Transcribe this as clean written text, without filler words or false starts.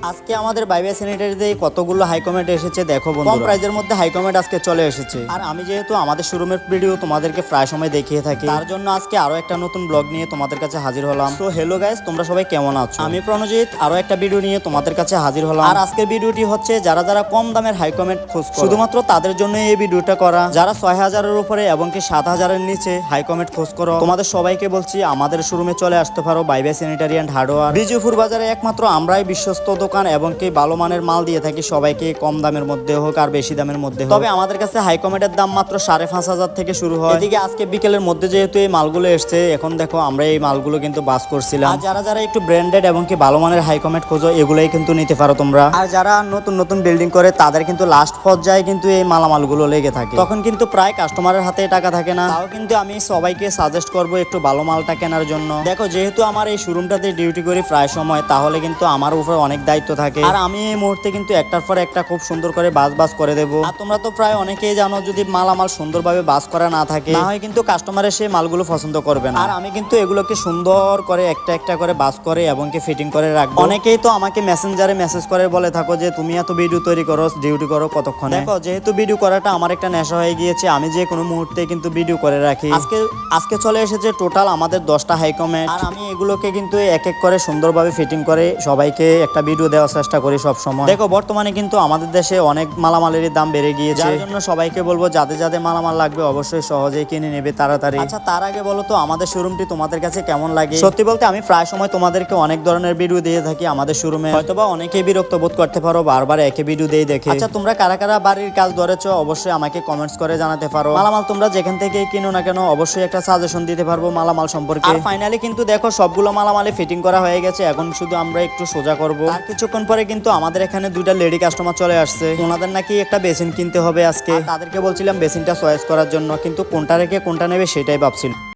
আজকে আমাদের বাইবে স্যানিটারিতে কতগুলো হাই কমেন্ট এসেছে দেখো বন্ধুরা, কম প্রাইজের মধ্যে হাই কমেন্ট আজকে চলে এসেছে। আর আমি যেহেতু আমাদের শোরুমের ভিডিও তোমাদেরকে প্রায় সময় দেখিয়ে থাকি, তার জন্য আজকে আরো একটা নতুন ব্লগ নিয়ে তোমাদের কাছে হাজির হলাম। তো হ্যালো গাইস, তোমরা সবাই কেমন আছো? আমি প্রণজিৎ আরো একটা ভিডিও নিয়ে তোমাদের কাছে হাজির হলাম। আর আজকের ভিডিওটি হচ্ছে যারা যারা কম দামের হাই কমেন্ট খোঁজ করো, শুধুমাত্র তাদের জন্য এই ভিডিওটা করা। যারা 6000-এর উপরে এবং কি 7000-এর নিচে হাই কমেন্ট খোঁজ করো, তোমাদের সবাইকে বলছি আমাদের শোরুমে চলে আসতে পারো। বাইবে স্যানিটারি এন্ড হার্ডওয়্যার, বিজয়পুর বাজারে একমাত্র আমরাই বিশ্বস্ত দোকান এবং কি ভালো মানের মাল দিয়ে থাকি সবাইকে, কম দামের মধ্যে হোক আর বেশি দামের মধ্যে হোক। তবে আমাদের কাছে হাই কমেন্টের দাম মাত্র 5500 থেকে শুরু হয়। এদিকে আজকে বিকেলের মধ্যে যেহেতু এই মালগুলো এসছে, এখন দেখো আমরা এই মালগুলো কিন্তু বাস করছিলাম। আর যারা যারা একটু ব্র্যান্ডেড এবং কি ভালো মানের হাই কমেন্ট খোঁজো, এগুলোই কিন্তু নিতে পারো তোমরা। আর যারা নতুন নতুন বিল্ডিং করে তাদের কিন্তু লাস্ট পর্যায়ে কিন্তু এই মালামালগুলো লেগে থাকে, তখন কিন্তু প্রায় কাস্টমারের হাতে টাকা থাকে না। তাও কিন্তু আমি সবাইকে সাজেস্ট করবো একটু ভালো মালটা কেনার জন্য। দেখো যেহেতু আমার এই শোরুমটাতে ডিউটি করি প্রায় সময়, তাহলে কিন্তু আমার উপর অনেক দায়িত্ব থাকে। আর আমি এই মুহূর্তে কিন্তু একটার পর একটা খুব সুন্দর করে বাস করে দেবো। আর তোমরা তো প্রায় অনেকেই জানো, যদি মালামাল সুন্দরভাবে বাস করা না থাকে, না হয় কিন্তু কাস্টমারের সেই মালগুলো পছন্দ করবে না। আর আমি কিন্তু এগুলোকে সুন্দর করে একটা একটা করে বাস করে এবং কি ফিটিং করে রাখবো। অনেকেই তো আমাকে মেসেঞ্জারে মেসেজ করে বলে থাকো যে তুমি এত ভিডিও তৈরি করো, ডিউটি করো কতক্ষণ। দেখো যেহেতু ভিডিও করাটা আমার একটা নেশা হয়ে গিয়েছে, আমি যে কোনো মুহূর্তে কিন্তু ভিডিও করে রাখি। আজকে চলে এসেছে টোটাল আমাদের 10টা হাই কমেন্ট। আর আমি এগুলোকে কিন্তু এক এক করে সুন্দরভাবে ফিটিং করে সবাইকে একটা ভিডিও দেওয়ার চেষ্টা করি সব সময়। দেখো বর্তমানে কিন্তু আমাদের দেশে অনেক মালামালের দাম বেড়ে গিয়েছে, যার জন্য সবাইকে বলবো যাদের যাদের মালামাল লাগবে অবশ্যই সহজেই কিনে নেবে তাড়াতাড়ি। আচ্ছা তার আগে বলো তো আমাদের শোরুমটি তোমাদের কাছে কেমন লাগে? সত্যি বলতে আমি প্রায় সময় তোমাদেরকে অনেক ধরনের ভিডিও দিয়ে থাকি আমাদের শোরুমে। হয়তোবা অনেকেই বিরক্ত বোধ করতে পারো বারবার একই ভিডিও দিয়ে দেখে। আচ্ছা তোমরা কারা কারা বাড়ির কাজ ধরেছো অবশ্যই আমাকে কমেন্টস করে জানাতে পারো। মালামাল তোমরা যেখান থেকে কিনো না কেন অবশ্যই একটা সাজেশন দিতে পারবো মালামাল সম্পর্কে। আর ফাইনালি কিন্তু দেখো সবগুলো মালামালে ফিটিং করা হয়ে গেছে, এখন শুধু আমরা একটু সোজা করব। আর কিছুক্ষণ পরে কিন্তু আমাদের এখানে দুইটা লেডি কাস্টমার চলে আসছে, ওনাদের নাকি একটা বেসিন কিনতে হবে আজকে। তাদেরকে বলছিলাম বেসিনটা চয়েস করার জন্য, কিন্তু কোনটা রেখে কোনটা নেবে সেটাই ভাবছিল।